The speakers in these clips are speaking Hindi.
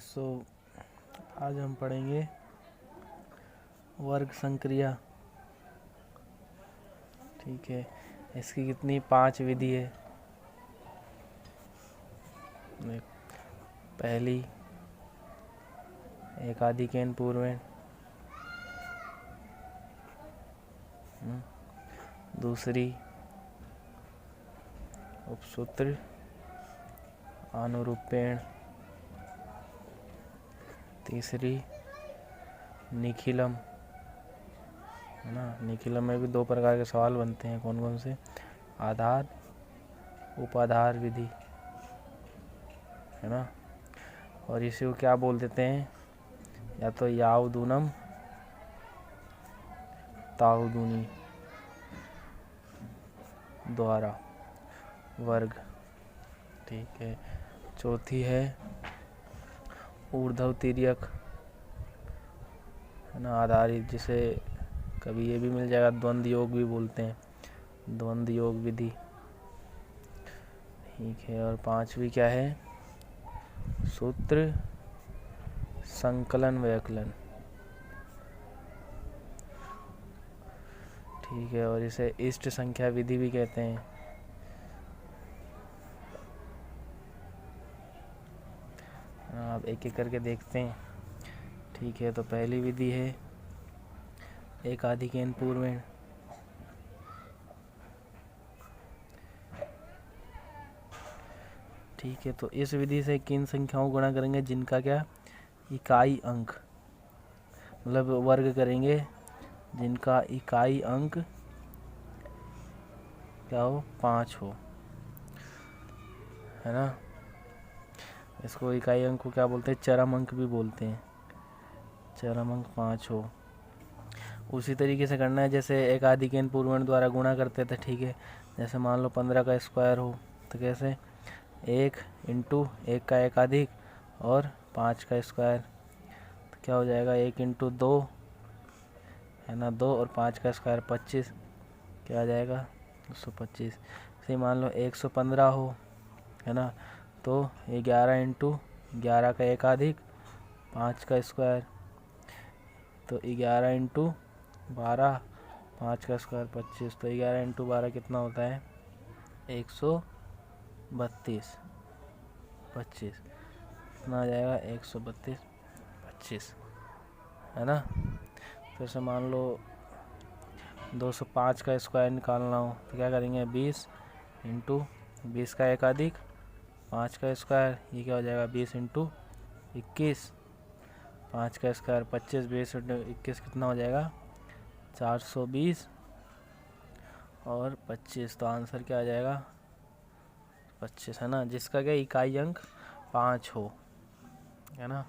सो आज हम पढ़ेंगे वर्ग संक्रिया। ठीक है, इसकी कितनी 5 विधि है। पहली एकाधिकेन पूर्वेण, दूसरी उपसूत्र अनुरूपेण, तीसरी निखिलम, है ना। निखिलम में भी 2 प्रकार के सवाल बनते हैं, कौन कौन से? आधार उपाधार विधि, है ना। और इसी को क्या बोल देते हैं? या तो यावदूनम तावदूनी द्वारा वर्ग। ठीक है, चौथी है ऊर्ध्व तिर्यक, है ना, आधारित, जिसे कभी ये भी मिल जाएगा द्वंद्व योग भी बोलते हैं, द्वंद्व योग विधि। ठीक है, और 5वीं क्या है? सूत्र संकलन व्यकलन। ठीक है, और इसे इष्ट संख्या विधि भी कहते हैं। आप एक एक करके देखते हैं। ठीक है, तो पहली विधि है एकाधिकेन पूर्वेण। ठीक है, तो इस विधि से किन संख्याओं को गुणा करेंगे जिनका क्या इकाई अंक, मतलब वर्ग करेंगे जिनका इकाई अंक क्या हो? 5 हो, है ना। इसको इकाई अंक को क्या बोलते हैं? चरम अंक भी बोलते हैं। चरम अंक 5 हो। उसी तरीके से करना है जैसे एकाधिकेन पूर्वेण द्वारा गुणा करते थे। ठीक है, जैसे मान लो 15 का स्क्वायर हो तो कैसे? 1 इंटू 1 का एकाधिक और 5 का स्क्वायर, तो क्या हो जाएगा? 1 इंटू 2, है ना, 2 और 5 का स्क्वायर 25, क्या आ जाएगा? 225। से मान लो 115 हो, है ना, तो 11 इंटू 11 का एकाधिक 5 का स्क्वायर, तो 11 इंटू 12, 5 का स्क्वायर 25, तो 11 इंटू 12 कितना होता है? 132, 25, कितना आ जाएगा? 132, 25, है ना। फिर से मान लो 205 का स्क्वायर निकालना हो तो क्या करेंगे? 20 इंटू 20 का एकाधिक 5 का स्क्वायर, ये क्या हो जाएगा? 20 इंटू 21, 5 का स्क्वायर 25, 20 इंटू 21 कितना हो जाएगा? 420 और 25, तो आंसर क्या आ जाएगा? 25, है ना, जिसका क्या इकाई अंक 5 हो, है ना।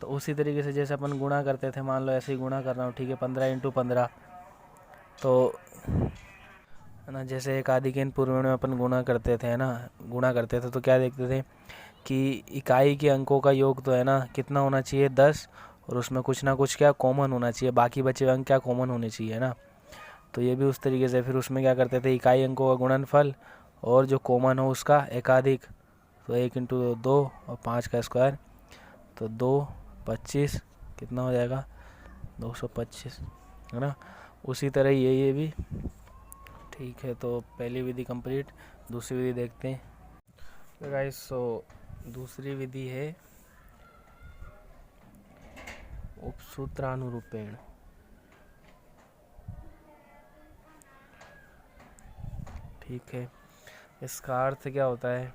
तो उसी तरीके से जैसे अपन गुणा करते थे, मान लो ऐसे ही गुणा कर रहा हूँ। ठीक है, 15 इंटू 15, तो है ना, जैसे एकाधिकेन पूर्वेण में अपन गुणा करते थे, है ना, गुणा करते थे तो क्या देखते थे कि इकाई के अंकों का योग तो है ना कितना होना चाहिए? 10, और उसमें कुछ ना कुछ क्या कॉमन होना चाहिए, बाकी बचे हुए अंक क्या कॉमन होने चाहिए, है ना। तो ये भी उस तरीके से फिर उसमें क्या करते थे? इकाई अंकों का गुणनफल और जो कॉमन हो उसका एकाधिक, तो 1 इंटू 2 और 5 का स्क्वायर, तो 2, 25, कितना हो जाएगा? 225, है ना। उसी तरह ये भी। ठीक है, तो पहली विधि कंप्लीट। दूसरी विधि देखते हैं। तो गाइस, सो दूसरी विधि है उपसूत्रानुरूपेण। ठीक है, इसका अर्थ क्या होता है?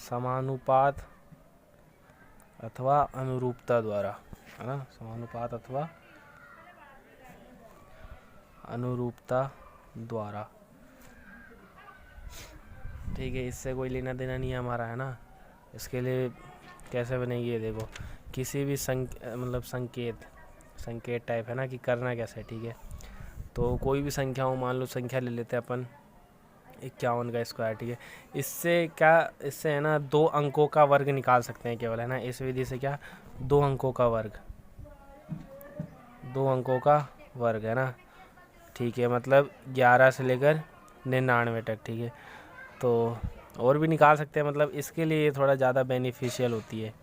समानुपात अथवा अनुरूपता द्वारा, है ना, समानुपात अथवा अनुरूपता द्वारा। ठीक है, इससे कोई लेना देना नहीं है हमारा, है ना। इसके लिए कैसे बनेगी ये देखो, किसी भी मतलब संकेत टाइप, है ना, कि करना कैसे। ठीक है, तो कोई भी संख्या हो, मान लो संख्या ले लेते हैं अपन 51 का स्क्वायर। ठीक है, इससे है ना 2 अंकों का वर्ग निकाल सकते हैं केवल, है ना। इस विधि से क्या 2 अंकों का वर्ग, 2 अंकों का वर्ग, है ना। ठीक है, मतलब 11 से लेकर 99 तक। ठीक है, तो और भी निकाल सकते हैं, मतलब इसके लिए थोड़ा ज़्यादा बेनिफिशियल होती है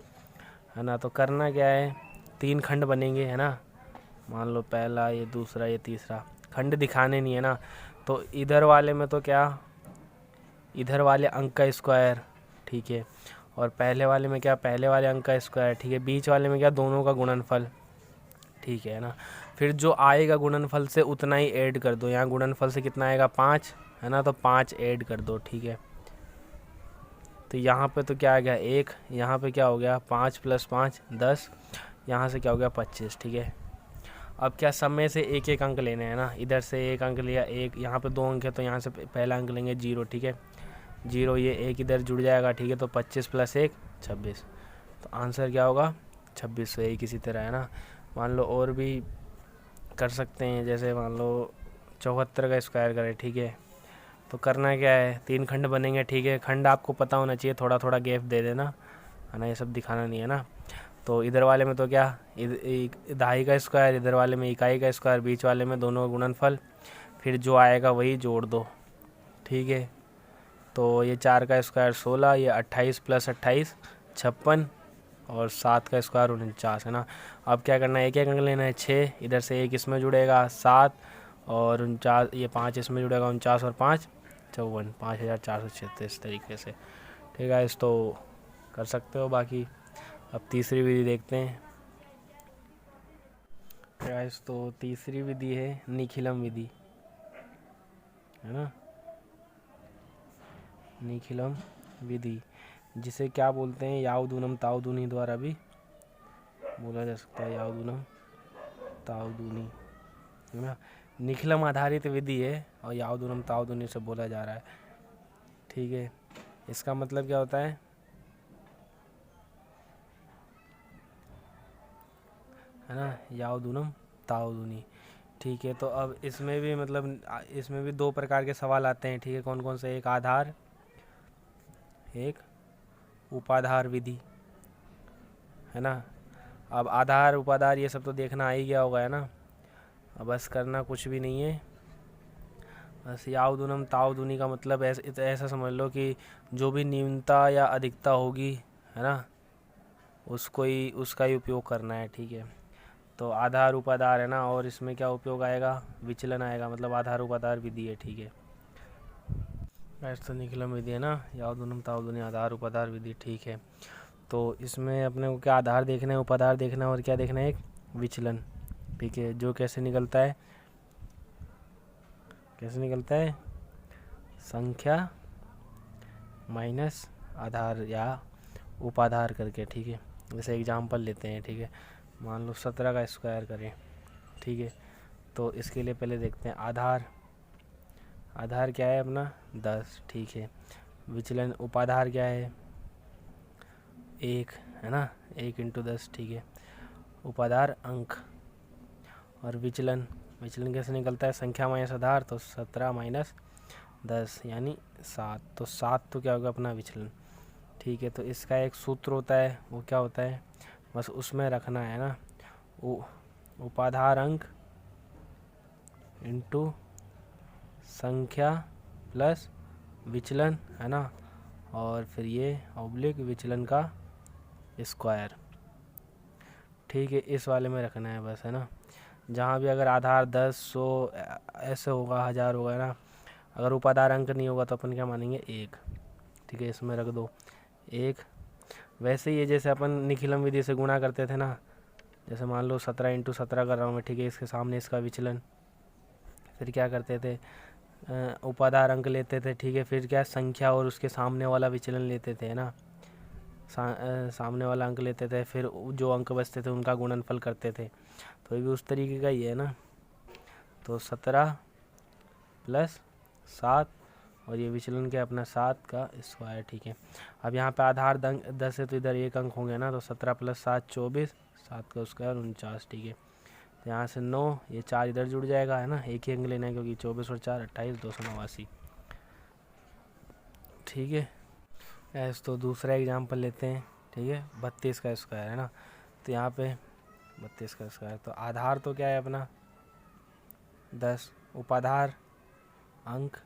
है ना। तो करना क्या है, 3 खंड बनेंगे, है ना। मान लो पहला, ये दूसरा, ये तीसरा, खंड दिखाने नहीं है ना। तो इधर वाले में तो क्या, इधर वाले अंक का स्क्वायर, ठीक है, और पहले वाले में क्या, पहले वाले अंक का स्क्वायर, ठीक है, बीच वाले में क्या, दोनों का गुणनफल, ठीक है ना। फिर जो आएगा गुणनफल से उतना ही ऐड कर दो। यहाँ गुणनफल से कितना आएगा, 5, है ना, तो 5 ऐड कर दो, ठीक है। तो यहाँ पे तो क्या आ गया 1, यहाँ पे क्या हो गया 5 + 5 10, यहाँ से क्या हो गया 25, ठीक है। अब क्या, सब में से एक एक अंक लेने हैं ना। इधर से एक अंक लिया, एक, यहाँ पे 2 अंक है तो यहाँ से पहला अंक लेंगे 0, ठीक है, 0, ये एक इधर जुड़ जाएगा, ठीक है। तो 25 + 1 26, तो आंसर क्या होगा 26। यही किसी तरह, है ना। मान लो और भी कर सकते हैं, जैसे मान लो 74 का स्क्वायर करें, ठीक है। तो करना क्या है, 3 खंड बनेंगे, ठीक है। खंड आपको पता होना चाहिए, थोड़ा थोड़ा गैप दे देना, है ना, ये सब दिखाना नहीं है ना। तो इधर वाले में तो क्या, दहाई का स्क्वायर, इधर वाले में इकाई का स्क्वायर, बीच वाले में दोनों गुणनफल, फिर जो आएगा वही जोड़ दो, ठीक है। तो ये 4 का स्क्वायर 16, ये 28 + 28 56, और 7 का स्क्वायर 49, है ना। अब क्या करना है, एक एक अंक लेना है, 6, इधर से एक इसमें जुड़ेगा 7, और 49, ये 5 इसमें जुड़ेगा 49, और 5 54, 5436 तरीके से, ठीक है। इस तो कर सकते हो। बाकी अब तीसरी विधि देखते हैं। गाइस, तो तीसरी विधि है निखिलम विधि, है ना, निखिलम विधि, जिसे क्या बोलते हैं, यावदूनम तावदूनी द्वारा भी बोला जा सकता है, यावदूनम तावदूनी, है ना। निखिलम आधारित विधि है और यावदूनम तावदूनी से बोला जा रहा है, ठीक है। इसका मतलब क्या होता है ना, यावदूनम तावदूनी, ठीक है। तो अब इसमें भी मतलब इसमें भी 2 प्रकार के सवाल आते हैं, ठीक है। कौन कौन से, एक आधार, एक उपाधार विधि, है ना। अब आधार उपाधार ये सब तो देखना आ ही गया होगा, है ना। अब बस करना कुछ भी नहीं है, बस यावदूनम तावदूनी का मतलब ऐसा समझ लो कि जो भी न्यूनता या अधिकता होगी, है ना, उसको ही, उसका ही उपयोग करना है, ठीक है। तो आधार उपाधार, है ना, और इसमें क्या उपयोग आएगा, विचलन आएगा, मतलब आधार उपाधार विधि है, ठीक है। ऐसा निखिलम विधि, है ना, यावदूनम तावदूनी आधार उपाधार विधि, ठीक है। तो इसमें अपने को क्या, आधार देखना है, उपाधार देखना है, और क्या देखना है, एक विचलन, ठीक है। जो कैसे निकलता है, कैसे निकलता है, संख्या माइनस आधार या उपाधार करके, ठीक है। जैसे एग्जांपल लेते हैं, ठीक है। मान लो 17 का स्क्वायर करें, ठीक है। तो इसके लिए पहले देखते हैं आधार, आधार क्या है अपना 10, ठीक है। विचलन उपाधार क्या है 1, है ना, 1 × 10, ठीक है। उपाधार अंक, और विचलन, विचलन कैसे निकलता है, संख्या माइनस आधार, तो 17 - 10 यानी 7, तो 7 तो क्या होगा अपना विचलन, ठीक है। तो इसका एक सूत्र होता है, वो क्या होता है, बस उसमें रखना है ना, उपाधार अंक इंटू संख्या प्लस विचलन, है ना, और फिर ये ऑब्लिक विचलन का स्क्वायर, ठीक है। इस वाले में रखना है बस, है ना। जहाँ भी अगर आधार 10 100 ऐसे होगा, 1000 होगा ना, अगर उपाधार अंक नहीं होगा तो अपन क्या मानेंगे 1, ठीक है। इसमें रख दो 1। वैसे ही ये जैसे अपन निखिलम विधि से गुणा करते थे ना, जैसे मान लो 17 × 17 कर रहा हूँ मैं, ठीक है। इसके सामने इसका विचलन, फिर क्या करते थे, उपाधार अंक लेते थे, ठीक है। फिर क्या, संख्या और उसके सामने वाला विचलन लेते थे, है ना, सामने वाला अंक लेते थे, फिर जो अंक बचते थे उनका गुणनफल करते थे। तो ये भी उस तरीके का ही है ना। तो 17 + 7, और ये विचलन क्या अपना 7 का स्क्वायर, ठीक है। अब यहाँ पे आधार 10 है तो इधर एक अंक होंगे ना, तो 17 + 7 24, 7 का स्क्वायर 49, ठीक है। तो यहाँ से 9, ये 4 इधर जुड़ जाएगा, है ना, एक ही अंक लेना है क्योंकि 24 और 4 28, 289, ठीक है। ऐसे तो दूसरा एग्जाम्पल लेते हैं, ठीक है। 32 का स्क्वायर, है ना। तो यहाँ पे 32 का स्क्वायर, तो आधार तो क्या है अपना 10, उपाधार अंक,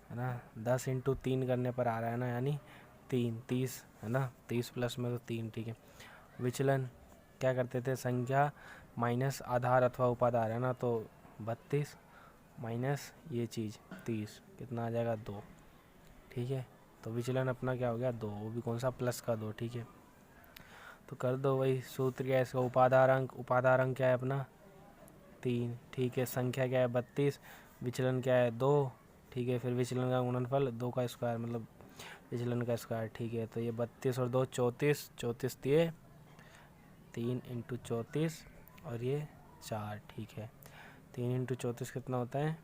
है ना, 10 × 3 करने पर आ रहा है ना, यानी 3, 30 है ना, 30 प्लस में तो 3, ठीक है। विचलन क्या करते थे, संख्या माइनस आधार अथवा उपाधार है ना, तो 32 माइनस ये चीज़ 30 कितना आ जाएगा 2, ठीक है। तो विचलन अपना क्या हो गया 2, वो भी कौन सा, प्लस का 2, ठीक है। तो कर दो वही सूत्र क्या है इसका, उपाधार अंक क्या है अपना 3, ठीक है। संख्या क्या है 32, विचलन क्या है 2, ठीक है। फिर विचलन का गुणनफल 2 का स्क्वायर मतलब विचलन का स्क्वायर, ठीक है। तो ये 32 और 2 34, 34 दिए 3 इंटू 34 और ये 4, ठीक है। 3 इंटू 34 कितना होता है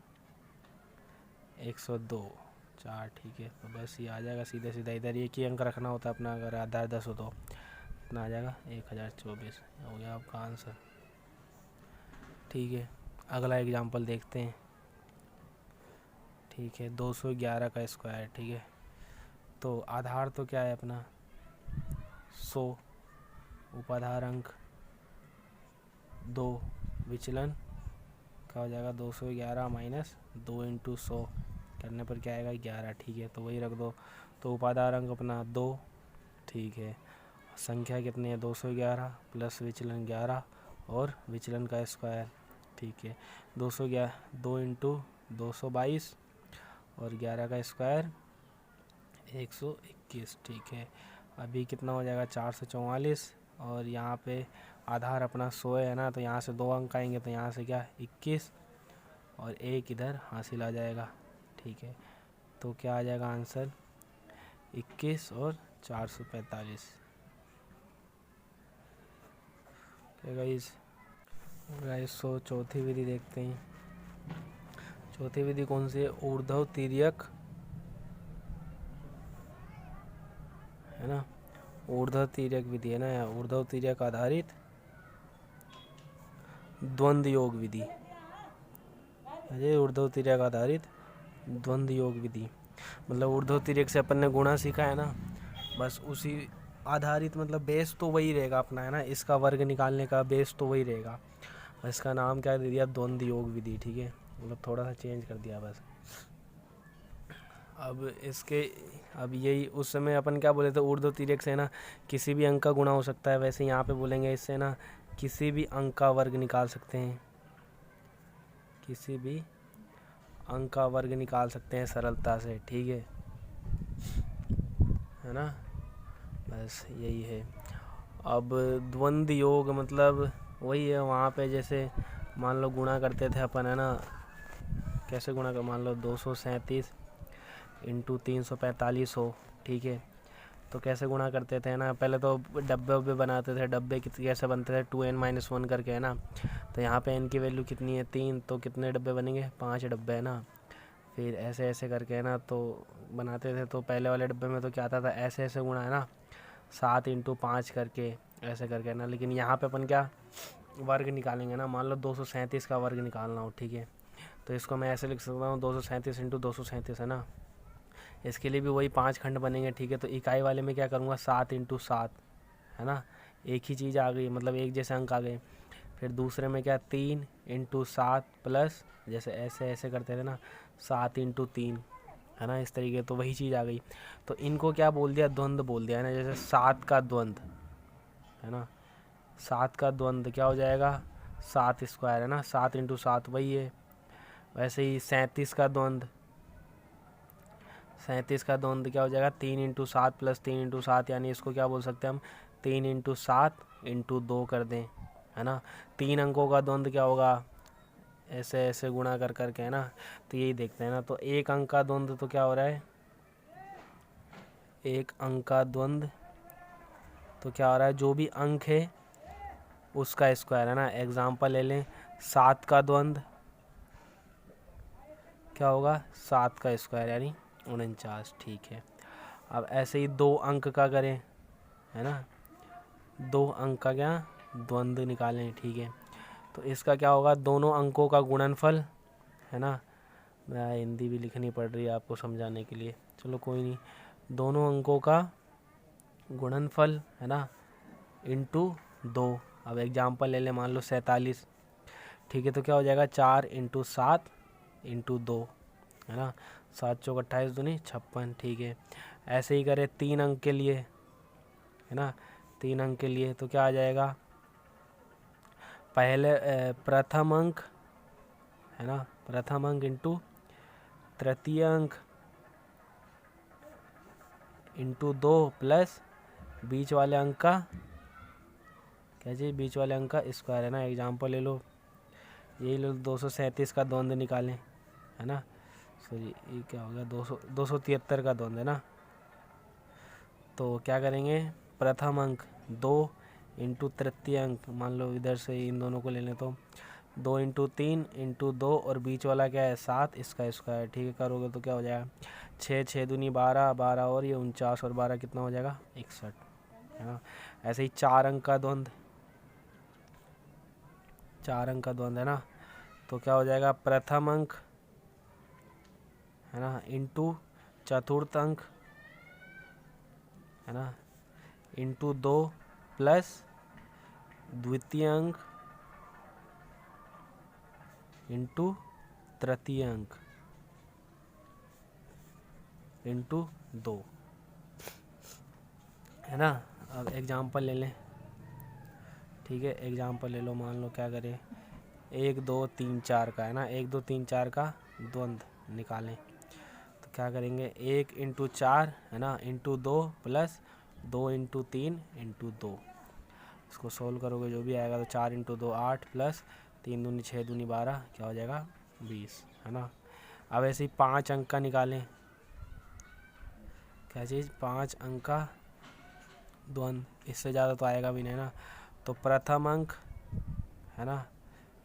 102, 4, ठीक है। तो बस ये आ जाएगा सीधे सीधा, इधर एक ही अंक रखना होता है अपना, अगर आधार 10 हो तो कितना आ जाएगा 1024, हो गया आपका आंसर, ठीक है। अगला एग्जाम्पल देखते हैं, ठीक है। 211 का स्क्वायर, ठीक है। तो आधार तो क्या है अपना 100, उपाधार अंक 2, विचलन क्या हो जाएगा 211 माइनस 2 इंटू 100 करने पर क्या आएगा 11, ठीक है। तो वही रख दो। तो उपाधार अंक अपना 2, ठीक है। संख्या कितनी है 211 प्लस विचलन 11 और विचलन का स्क्वायर, ठीक है। 211 2 इंटू 222 और 11 का स्क्वायर 121, ठीक है। अभी कितना हो जाएगा 444 और यहाँ पे आधार अपना 100 है ना, तो यहाँ से 2 अंक आएंगे, तो यहाँ से क्या 21 और 1 इधर हासिल आ जाएगा, ठीक है। तो क्या आ जाएगा आंसर 21 और 445। गाइस सो चौथी विधि देखते हैं। चौथी विधि कौन सी है, ऊर्ध्व तिर्यक है ना, ऊर्ध्व तिर्यक विधि है ना, या ऊर्ध्व तिर्यक आधारित द्वंद्व योग विधि, अजय ऊर्ध्व तिर्यक आधारित द्वंद्व योग विधि। मतलब ऊर्ध्व तिर्यक से अपन ने गुणा सीखा है ना, बस उसी आधारित, मतलब बेस तो वही रहेगा अपना है ना, इसका वर्ग निकालने का बेस तो वही रहेगा। इसका नाम क्या दे दिया द्वंद्व योग विधि, ठीक है। मतलब थोड़ा सा चेंज कर दिया बस। अब यही उस समय अपन क्या बोले थे, ऊर्ध्व तिर्यक से ना किसी भी अंक का गुणा हो सकता है, वैसे यहाँ पे बोलेंगे इससे ना किसी भी अंक का वर्ग निकाल सकते हैं, किसी भी अंक का वर्ग निकाल सकते हैं सरलता से, ठीक है ना। बस यही है। अब द्वंद्व योग मतलब वही है, वहाँ पे जैसे मान लो गुणा करते थे अपन है ना, कैसे गुणा कर, मान लो 237 इंटू 345 हो, ठीक है। तो कैसे गुणा करते थे ना, पहले तो डब्बे वब्बे बनाते थे, डब्बे कैसे बनते थे 2n-1 करके है ना। तो यहाँ पे n की वैल्यू कितनी है 3, तो कितने डब्बे बनेंगे 5 डब्बे है ना। फिर ऐसे ऐसे करके है ना तो बनाते थे। तो पहले वाले डब्बे में तो क्या आता था ऐसे ऐसे गुणा है ना, 7 इंटू 5 करके ऐसे करके ना। लेकिन यहाँ पे अपन क्या वर्ग निकालेंगे ना, मान लो 237 का वर्ग निकालना हो, ठीक है। तो इसको मैं ऐसे लिख सकता हूँ 237 इंटू 237 है ना। इसके लिए भी वही 5 खंड बनेंगे, ठीक है। तो इकाई वाले में क्या करूँगा 7 इंटू 7 है ना, एक ही चीज़ आ गई, मतलब एक जैसे अंक आ गए। फिर दूसरे में क्या 3 इंटू 7 प्लस जैसे ऐसे ऐसे करते थे ना 7 इंटू 3 है ना, इस तरीके। तो वही चीज़ आ गई। तो इनको क्या बोल दिया द्वंद्व बोल दिया है ना। जैसे 7 का द्वंद्व है ना, 7 का द्वंद्व क्या हो जाएगा 7 स्क्वायर है ना, 7 इंटू 7 वही है। वैसे ही 37 का द्वंद्व, 37 का द्वंद्व क्या हो जाएगा 3 इंटू 7 प्लस 3 इंटू 7, यानी इसको क्या बोल सकते हैं हम 3 इंटू 7 इंटू 2 कर दें है ना। 3 अंकों का द्वंद्व क्या होगा ऐसे ऐसे गुणा कर करके है ना। तो यही देखते हैं ना। तो एक अंक का द्वंद्व तो क्या हो रहा है, एक अंक का द्वंद्व तो क्या हो रहा है जो भी अंक है उसका स्क्वायर है ना। एग्जाम्पल ले लें 7 का द्वंद्व क्या होगा 7 का स्क्वायर यानी 49, ठीक है। अब ऐसे ही 2 अंक का करें है ना, 2 अंक का क्या द्वंद्व निकालें, ठीक है। तो इसका क्या होगा दोनों अंकों का गुणनफल है ना। मैं हिंदी भी लिखनी पड़ रही है आपको समझाने के लिए, चलो कोई नहीं। दोनों अंकों का गुणनफल है ना इंटू 2। अब एग्जाम्पल ले लें मान लो 47, ठीक है। तो क्या हो जाएगा 4 इंटू 7 इंटू 2 है ना, 7 चौक 28 दूनी 56, ठीक है। ऐसे ही करें 3 अंक के लिए, है ना, 3 अंक के लिए, तो क्या आ जाएगा, पहले प्रथम अंक, है ना, प्रथम अंक इंटू तृतीय अंक इंटू 2 प्लस बीच वाले अंक का, क्या जी, बीच वाले अंक का स्क्वायर, है ना। एग्जाम्पल ले लो, यही लो, 237 का द्वंद्व निकालें, है ना, सॉरी ये क्या हो गया, 273 का द्वंद्व, है ना। तो क्या करेंगे, प्रथम अंक 2 इंटू तृतीय अंक, मान लो इधर से इन दोनों को ले लें, तो 2 इंटू 3 इंटू 2 और बीच वाला क्या है 7, इसका स्क्वायर, ठीक है, करोगे तो क्या हो जाएगा 6 6 दूनी 12, 12 और ये 49 और 12 कितना हो जाएगा 61, है ना। ऐसे ही 4 अंक का द्वंद्व, 4 अंक का द्वंद्व, है ना, तो क्या हो जाएगा, प्रथम अंक, है ना, इंटू चतुर्थ अंक, है ना, इंटू 2 प्लस द्वितीय अंक इंटू तृतीय अंक इंटू 2, है ना। अब एग्जाम्पल ले लें, ठीक है, एग्जाम्पल ले लो, मान लो क्या करें 1 2 3 4 का, है ना, 1 2 3 4 का द्वंद्व निकालें, तो क्या करेंगे 1 इंटू 4, है ना, इंटू 2 प्लस 2 इंटू 3 इंटू 2, इसको सोल्व करोगे जो भी आएगा, तो 4 इंटू 2 8 प्लस 3 दूनी 6 दूनी 12, क्या हो जाएगा 20, है ना। अब ऐसे ही 5 अंक का निकालें, क्या चीज़, 5 अंक का द्वंद्व, इससे ज़्यादा तो आएगा भी नहीं ना, तो प्रथम अंक, है ना,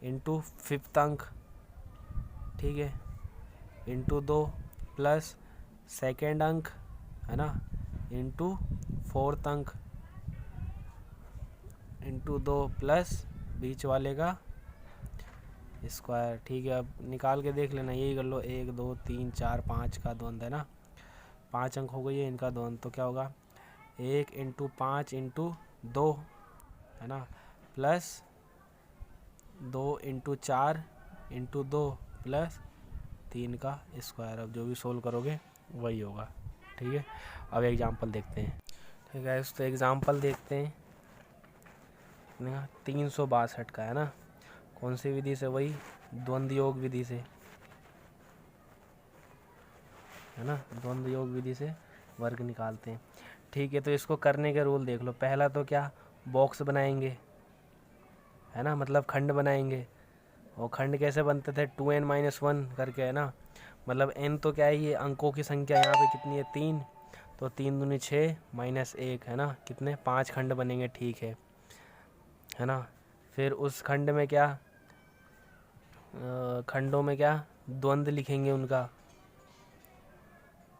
इंटू फिफ्थ अंक, ठीक है, इंटू 2 प्लस सेकेंड अंक, है ना, इंटू फोर्थ अंक इंटू 2 प्लस बीच वाले का स्क्वायर, ठीक है। अब निकाल के देख लेना, यही कर लो, 1 2 3 4 5 का द्वंद्व, है ना, 5 अंक हो गई है इनका द्वंद्व, तो क्या होगा 1 इंटू 5 इंटू 2, है ना, प्लस 2 इंटू 4 इंटू 2 प्लस 3 का स्क्वायर। अब जो भी सोल्व करोगे वही होगा, ठीक है। अब एग्जाम्पल देखते हैं, ठीक है, तो एग्जाम्पल देखते हैं 362 का, है ना, कौन सी विधि से, वही द्वंद्व योग विधि से, है ना, द्वंद्व योग विधि से वर्ग निकालते हैं, ठीक है। तो इसको करने के रूल देख लो, पहला तो क्या, बॉक्स बनाएंगे, है ना, मतलब खंड बनाएंगे, और खंड कैसे बनते थे 2n-1 करके, है ना, मतलब n तो क्या है, ये अंकों की संख्या यहाँ पे कितनी है 3, तो 3 दूनी 6 माइनस 1, है ना, कितने 5 खंड बनेंगे, ठीक है ना। फिर उस खंड में क्या, खंडों में क्या द्वंद्व लिखेंगे, उनका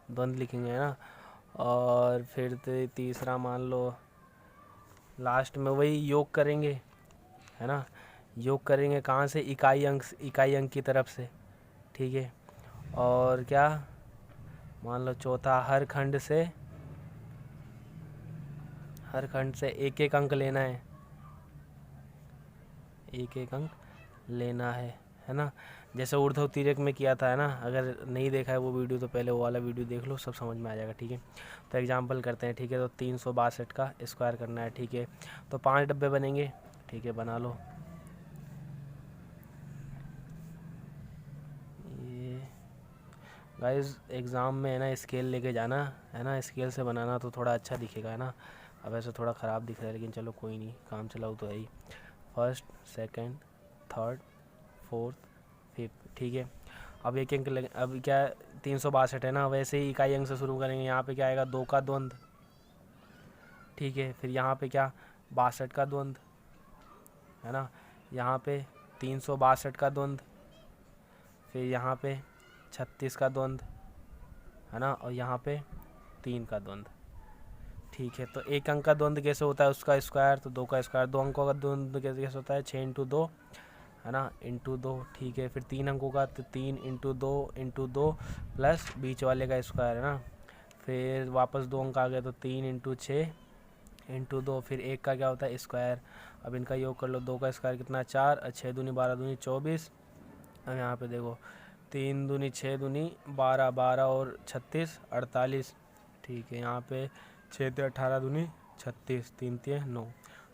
द्वंद्व लिखेंगे, है ना। और फिर तीसरा मान लो लास्ट में वही योग करेंगे, है ना, योग करेंगे कहाँ से, इकाई अंक की तरफ से, ठीक है। और क्या, मान लो चौथा, हर खंड से एक एक अंक लेना है, एक एक अंक लेना है ना, जैसे ऊर्ध्व तिर्यक में किया था, है ना। अगर नहीं देखा है वो वीडियो तो पहले वो वाला वीडियो देख लो, सब समझ में आ जाएगा, ठीक है। तो एग्जांपल करते हैं, ठीक है। तो 362 का स्क्वायर करना है, ठीक है। तो 5 डब्बे बनेंगे, ठीक है, बना लो। ये गाइस एग्ज़ाम में, है ना, स्केल लेके जाना, है ना, स्केल से बनाना तो थोड़ा अच्छा दिखेगा, है ना। अब ऐसे थोड़ा ख़राब दिख रहा है, लेकिन चलो कोई नहीं, काम चलाओ तो है ही। First, second, third, fourth, fifth, ठीक है। अब एक अंक लगे, अब क्या 362 है ना, वैसे ही इकाई अंक से शुरू करेंगे। यहाँ पे क्या आएगा 2 का द्वंद्व, ठीक है। फिर यहाँ पे क्या 62 का द्वंद्व, है ना। यहाँ पे 362 का द्वंद्व, फिर यहाँ पे 36 का द्वंद्व, है ना, और यहाँ पे 3 का द्वंद्व, ठीक है। तो एक अंक का द्वंद्व कैसे होता है, उसका स्क्वायर, तो 2 का स्क्वायर। 2 अंकों का द्वंद्व कैसे होता है, 6 इंटू 2, है ना, इंटू 2, ठीक है। फिर 3 अंकों का, तो 3 इंटू 2 इंटू 2 प्लस बीच वाले का स्क्वायर, है ना। फिर वापस 2 अंक आ गए, तो 3 इंटू 6 इंटू 2, फिर 1 का क्या होता है स्क्वायर। अब इनका योग कर लो, 2 का स्क्वायर कितना 4, 6 दूनी 12 दूनी 24। अब यहाँ पे देखो 3 दूनी 6 दूनी 12, 12 और 36 48, ठीक है। यहाँ पे 6 × 18 दूनी 36, 3 × 9।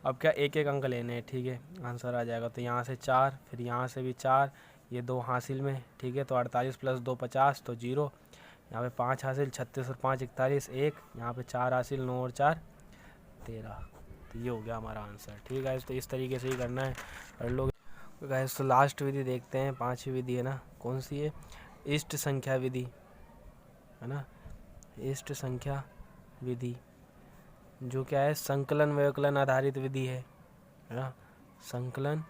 अब क्या एक एक अंक लेने हैं, ठीक है, आंसर आ जाएगा। तो यहाँ से 4, फिर यहाँ से भी 4, ये 2 हासिल में, ठीक है। तो 48 + 2 50, तो 0। यहाँ पे 5 हासिल, 36 और 5 41, 1। यहाँ पे 4 हासिल, 9 और 4 13। तो ये हो गया हमारा आंसर, ठीक है। तो इस तरीके से ही करना है, कर लो गाइस। तो लास्ट विधि देखते हैं, 5वीं विधि है ना, कौन सी है? इष्ट संख्या विधि, है ना। इष्ट संख्या विधि जो क्या है, संकलन व्यवकलन आधारित विधि है ना। संकलन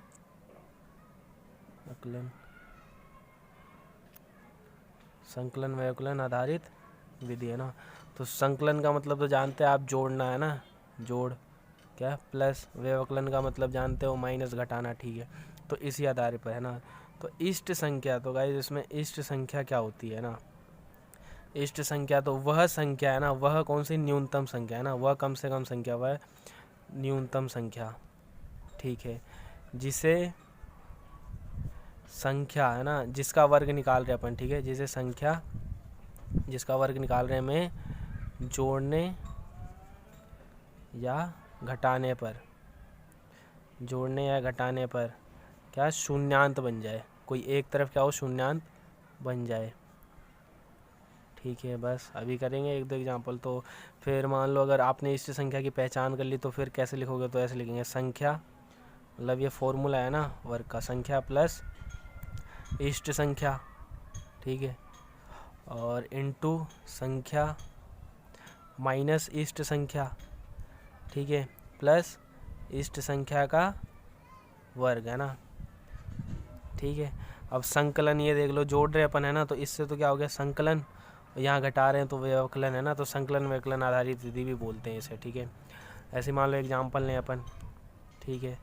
व्यवकलन आधारित विधि है ना। तो संकलन का मतलब तो जानते हैं आप, जोड़ना है ना, जोड़ क्या, प्लस व्यवकलन का मतलब जानते हो, माइनस घटाना, ठीक है। तो इसी आधार पर है ना। तो इष्ट संख्या, तो गाइस इसमें इष्ट संख्या क्या होती है ना, इष्ट संख्या तो वह संख्या है ना, वह कौन सी, न्यूनतम संख्या है ना, वह कम से कम संख्या, वह न्यूनतम संख्या, ठीक है। जिसे संख्या है ना, जिसका वर्ग निकाल रहे अपन, ठीक है, जिसे संख्या जिसका वर्ग निकाल रहे हैं में जोड़ने या घटाने पर, जोड़ने या घटाने पर क्या शून्यांत बन जाए, कोई एक तरफ क्या हो, शून्यांत बन जाए, ठीक है। बस अभी करेंगे 1-2 एग्जांपल। तो फिर मान लो अगर आपने इष्ट संख्या की पहचान कर ली, तो फिर कैसे लिखोगे? तो ऐसे लिखेंगे, संख्या मतलब ये फॉर्मूला है ना वर्ग का, संख्या प्लस इष्ट संख्या, ठीक है, और इनटू संख्या माइनस इष्ट संख्या, ठीक है, प्लस इष्ट संख्या का वर्ग, है ना, ठीक है। अब संकलन ये देख लो, जोड़ रहे अपन है ना, तो इससे तो क्या हो गया संकलन, यहाँ घटा रहे हैं तो व्यवकलन है ना, तो संकलन व्यवकलन आधारित विधि भी बोलते हैं इसे, ठीक है। ऐसे मान लो एग्जाम्पल लें अपन, ठीक है,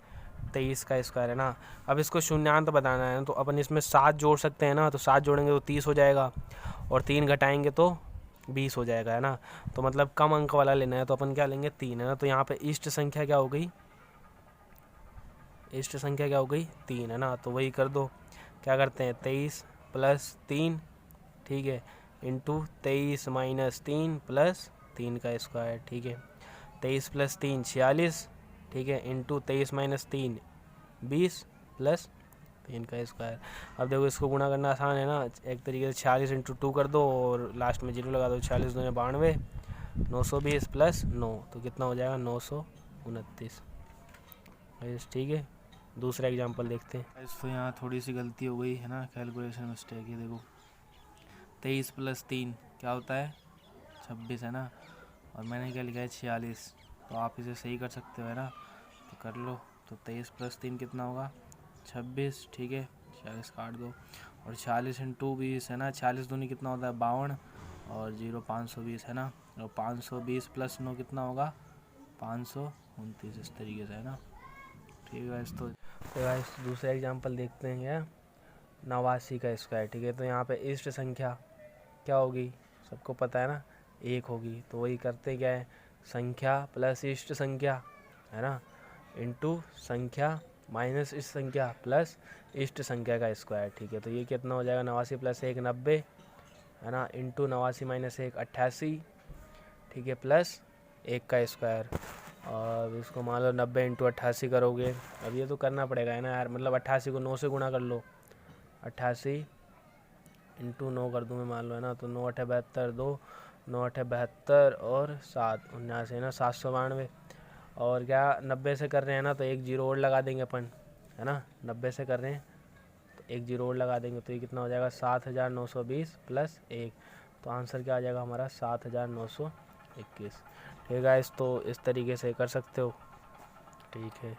23 का स्क्वायर है ना। अब इसको शून्यांत बताना है तो अपन इसमें 7 जोड़ सकते हैं ना, तो 7 जोड़ेंगे तो 30 हो जाएगा, और 3 घटाएंगे तो 20 हो जाएगा, है ना। तो मतलब कम अंक वाला लेना है, तो अपन क्या लेंगे, 3, है ना। तो यहाँ पे इष्ट संख्या क्या हो गई, इष्ट संख्या क्या हो गई, 3, है ना। तो वही कर दो, क्या करते हैं, 23 + 3, ठीक है, इंटू 23 - 3 + 3 का स्क्वायर, ठीक है। 23 + 3 46, ठीक है, इंटू 23 - 3 20 + 3 का स्क्वायर। अब देखो इसको गुणा करना आसान है ना, एक तरीके से 46 × 2 कर दो और लास्ट में 0 लगा दो, 46 × 2 = 92, 920 + 9, तो कितना हो जाएगा, 929, ठीक है। दूसरा एग्जांपल देखते हैं। तो यहाँ थोड़ी सी गलती हो गई है ना, कैलकुलेशन मिस्टेक है। देखो 23 + 3 क्या होता है, 26, है ना, और मैंने क्या लिखा है, 46। तो आप इसे सही कर सकते हो, है ना, तो कर लो। तो 23 + 3 कितना होगा, 26, ठीक है, 46 काट दो, और 46 × 20 है ना, 46 दूनी कितना होता है, 52, और 0 520, है ना, और 520 + 9 कितना होगा, 529, इस तरीके से, है ना, ठीक है। तो गाइस दूसरा एग्जांपल देखते हैं, क्या 89 का स्क्वायर, ठीक है। तो यहाँ पे इष्ट संख्या क्या होगी, सबको पता है ना, 1 होगी। तो वही करते क्या है, संख्या प्लस इष्ट संख्या, है ना, इंटू संख्या माइनस इष्ट संख्या प्लस इष्ट संख्या का स्क्वायर, ठीक है। तो ये कितना हो जाएगा, 89 + 1 90, है ना, इंटू 89 - 1 88, ठीक है, प्लस 1 का स्क्वायर। और इसको मान लो 90 × 88 करोगे, अब ये तो करना पड़ेगा, है ना यार, मतलब 88 को 9 से गुणा कर लो, 88 × 9 कर दूँ मैं, मान लो, है ना। तो 9 × 8 = 72, 2 9 × 8 = 72 और 7 79, है ना, 792। और क्या 90 से कर रहे हैं ना, तो एक 0 और लगा देंगे अपन, है ना, 90 से कर रहे हैं तो एक 0 और लगा देंगे, तो ये कितना हो जाएगा, 7920 + 1। तो आंसर क्या आ जाएगा हमारा, 7921, ठीक है। तो इस तरीके से कर सकते हो, ठीक है।